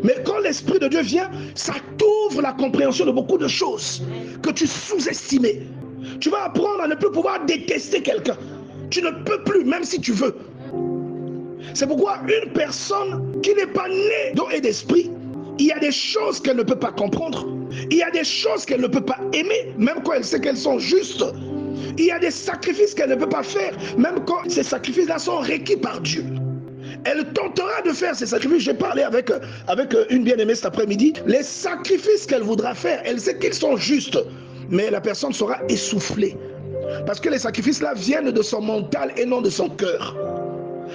Mais quand l'Esprit de Dieu vient, ça t'ouvre la compréhension de beaucoup de choses que tu sous-estimais. Tu vas apprendre à ne plus pouvoir détester quelqu'un. Tu ne peux plus, même si tu veux. C'est pourquoi une personne qui n'est pas née d'eau et d'esprit, il y a des choses qu'elle ne peut pas comprendre. Il y a des choses qu'elle ne peut pas aimer, même quand elle sait qu'elles sont justes. Il y a des sacrifices qu'elle ne peut pas faire, même quand ces sacrifices-là sont requis par Dieu. Elle tentera de faire ces sacrifices. J'ai parlé avec une bien-aimée cet après-midi. Les sacrifices qu'elle voudra faire, elle sait qu'ils sont justes, mais la personne sera essoufflée. Parce que les sacrifices-là viennent de son mental et non de son cœur.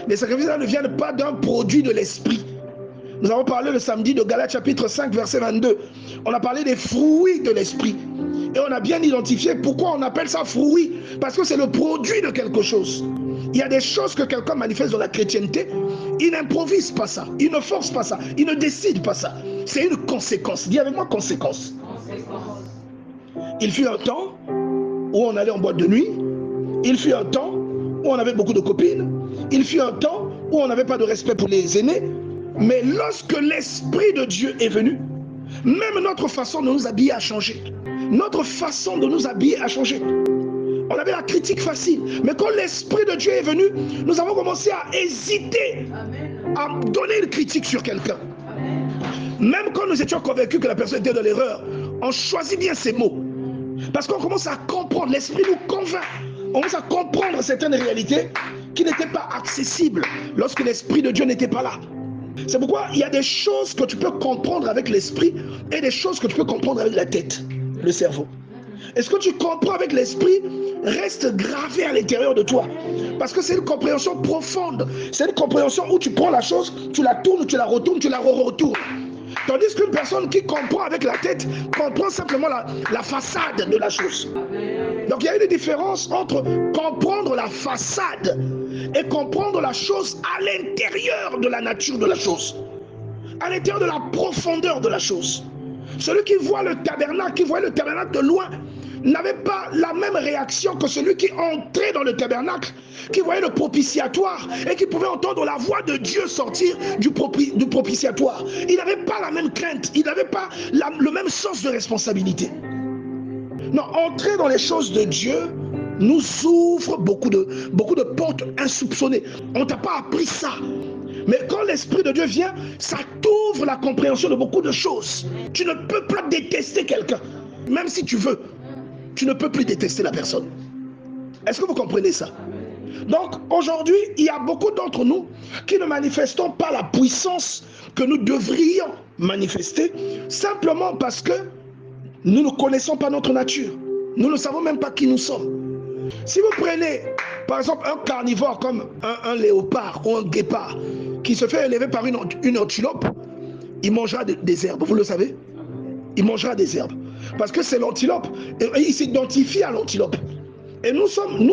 Les sacrifices-là ne viennent pas d'un produit de l'esprit. Nous avons parlé le samedi de Galates chapitre 5, verset 22. On a parlé des fruits de l'esprit. Et on a bien identifié pourquoi on appelle ça fruit. Parce que c'est le produit de quelque chose. Il y a des choses que quelqu'un manifeste dans la chrétienté. Il n'improvise pas ça. Il ne force pas ça. Il ne décide pas ça. C'est une conséquence. Dis avec moi conséquence. Il fut un temps où on allait en boîte de nuit. Il fut un temps où on avait beaucoup de copines. Il fut un temps où on n'avait pas de respect pour les aînés. Mais lorsque l'Esprit de Dieu est venu, même notre façon de nous habiller a changé. Notre façon de nous habiller a changé. On avait la critique facile. Mais quand l'Esprit de Dieu est venu, nous avons commencé à hésiter à donner une critique sur quelqu'un. Même quand nous étions convaincus que la personne était dans l'erreur, on choisit bien ses mots. Parce qu'on commence à comprendre, l'Esprit nous convainc. On commence à comprendre certaines réalités qui n'étaient pas accessibles lorsque l'Esprit de Dieu n'était pas là. C'est pourquoi il y a des choses que tu peux comprendre avec l'esprit et des choses que tu peux comprendre avec la tête, le cerveau. Et ce que tu comprends avec l'esprit reste gravé à l'intérieur de toi. Parce que c'est une compréhension profonde. C'est une compréhension où tu prends la chose, tu la tournes, tu la retournes, tu la retournes. Tandis qu'une personne qui comprend avec la tête comprend simplement la façade de la chose. Donc il y a une différence entre comprendre la façade et comprendre la chose à l'intérieur de la nature de la chose, à l'intérieur de la profondeur de la chose. Celui qui voit le tabernacle, qui voit le tabernacle de loin, n'avait pas la même réaction que celui qui entrait dans le tabernacle, qui voyait le propitiatoire et qui pouvait entendre la voix de Dieu sortir du propitiatoire. Il n'avait pas la même crainte, il n'avait pas le même sens de responsabilité. Non, entrer dans les choses de Dieu nous ouvre beaucoup de portes insoupçonnées. On ne t'a pas appris ça. Mais quand l'Esprit de Dieu vient, ça t'ouvre la compréhension de beaucoup de choses. Tu ne peux pas détester quelqu'un. Même si tu veux, tu ne peux plus détester la personne. Est-ce que vous comprenez ça? Donc aujourd'hui, il y a beaucoup d'entre nous qui ne manifestons pas la puissance que nous devrions manifester, simplement parce que nous ne connaissons pas notre nature. Nous ne savons même pas qui nous sommes. Si vous prenez, par exemple, un carnivore comme un léopard ou un guépard qui se fait élever par une antilope, il mangera des herbes, vous le savez? Il mangera des herbes. Parce que c'est l'antilope. Et il s'identifie à l'antilope. Et nous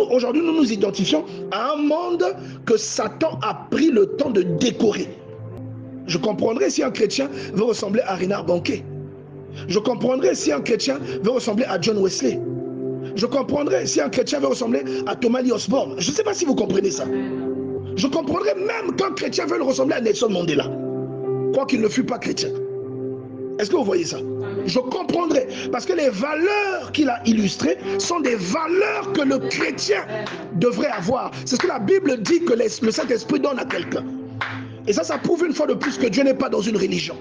aujourd'hui, nous nous identifions à un monde que Satan a pris le temps de décorer. Je comprendrais si un chrétien veut ressembler à Reinhard Bonnke. Je comprendrais si un chrétien veut ressembler à John Wesley. Je comprendrais si un chrétien veut ressembler à Thomas Lee Osborne. Je ne sais pas si vous comprenez ça. Je comprendrais même qu'un chrétien veuille ressembler à Nelson Mandela, quoiqu'il ne fût pas chrétien. Est-ce que vous voyez ça? Je comprendrais, parce que les valeurs qu'il a illustrées sont des valeurs que le chrétien devrait avoir. C'est ce que la Bible dit que le Saint-Esprit donne à quelqu'un. Et ça prouve une fois de plus que Dieu n'est pas dans une religion.